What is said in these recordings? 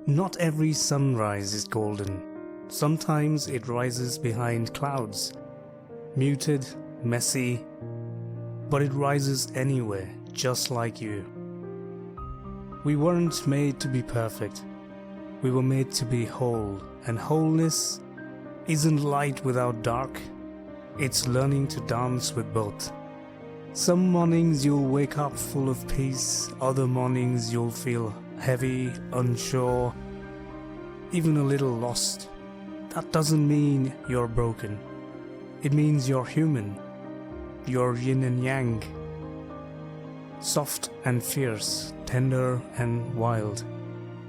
Not every sunrise is golden. Sometimes it rises behind clouds, muted, messy, but it rises anyway, just like you. We weren't made to be perfect. We were made to be whole, and wholeness isn't light without dark. It's learning to dance with both. Some mornings you'll wake up full of peace, other mornings you'll feel heavy, unsure, even a little lost. That doesn't mean you're broken. It means you're human. You're yin and yang. Soft and fierce, tender and wild.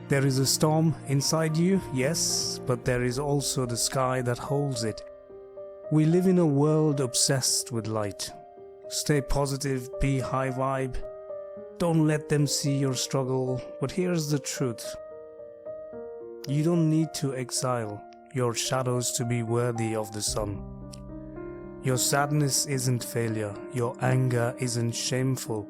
There is a storm inside you, yes, but there is also the sky that holds it. We live in a world obsessed with light. Stay positive, be high vibe. Don't let them see your struggle, but here's the truth. You don't need to exile your shadows to be worthy of the sun. Your sadness isn't failure, your anger isn't shameful,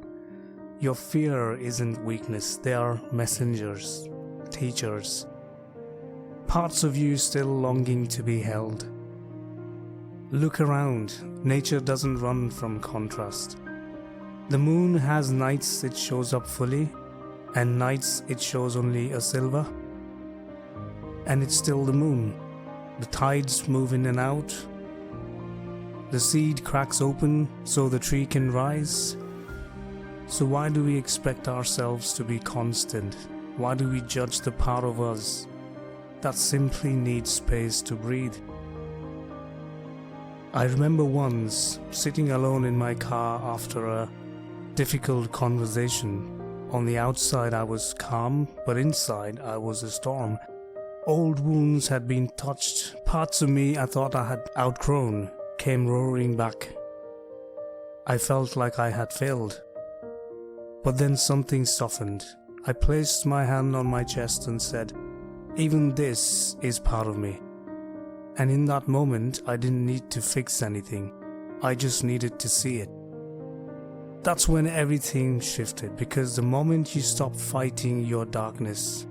your fear isn't weakness. They are messengers, teachers, parts of you still longing to be held. Look around, nature doesn't run from contrast. The moon has nights it shows up fully, and nights it shows only a silver. And it's still the moon. The tides move in and out. The seed cracks open so the tree can rise. So why do we expect ourselves to be constant? Why do we judge the part of us that simply needs space to breathe? I remember once sitting alone in my car after a difficult conversation. On the outside I was calm, but inside I was a storm. Old wounds had been touched. Parts of me I thought I had outgrown came roaring back. I felt like I had failed. But then something softened. I placed my hand on my chest and said, even this is part of me. And in that moment, I didn't need to fix anything. I just needed to see it. That's when everything shifted, because the moment you stop fighting your darkness,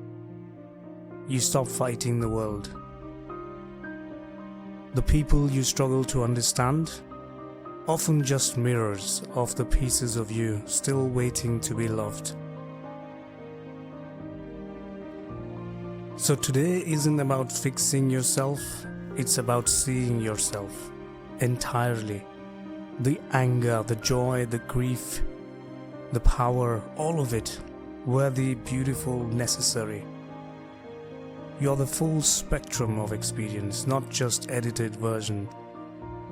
you stop fighting the world. The people you struggle to understand, often just mirrors of the pieces of you still waiting to be loved. So today isn't about fixing yourself, it's about seeing yourself entirely. The anger, the joy, the grief, the power, all of it, worthy, beautiful, necessary. You're the full spectrum of experience, not just edited version.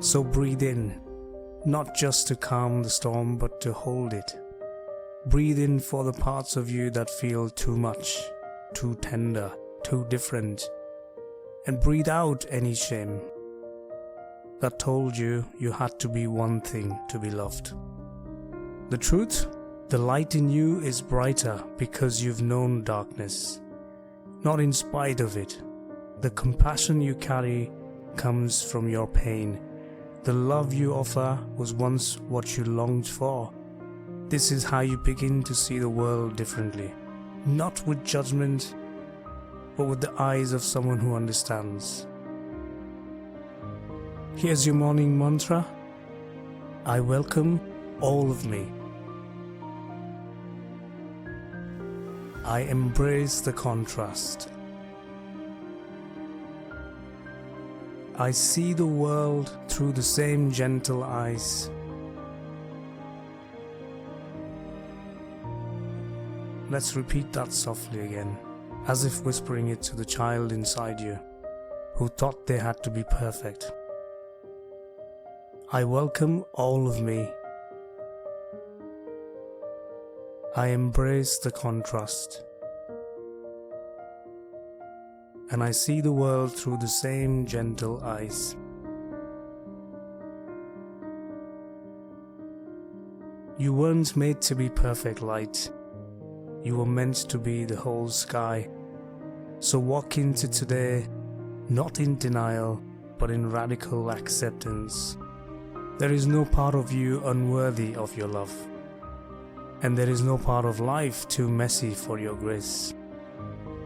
So breathe in, not just to calm the storm, but to hold it. Breathe in for the parts of you that feel too much, too tender, too different. And breathe out any shame that told you you had to be one thing to be loved. The truth? The light in you is brighter because you've known darkness, not in spite of it. The compassion you carry comes from your pain. The love you offer was once what you longed for. This is how you begin to see the world differently, not with judgment, but with the eyes of someone who understands. Here's your morning mantra. I welcome all of me. I embrace the contrast. I see the world through the same gentle eyes. Let's repeat that softly again, as if whispering it to the child inside you, who thought they had to be perfect. I welcome all of me. I embrace the contrast. And I see the world through the same gentle eyes. You weren't made to be perfect light. You were meant to be the whole sky. So walk into today, not in denial, but in radical acceptance. There is no part of you unworthy of your love. And there is no part of life too messy for your grace.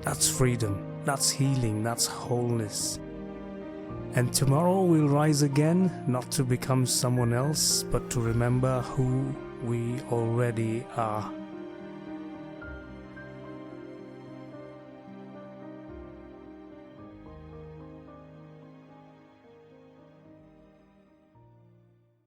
That's freedom, that's healing, that's wholeness. And tomorrow we'll rise again, not to become someone else, but to remember who we already are.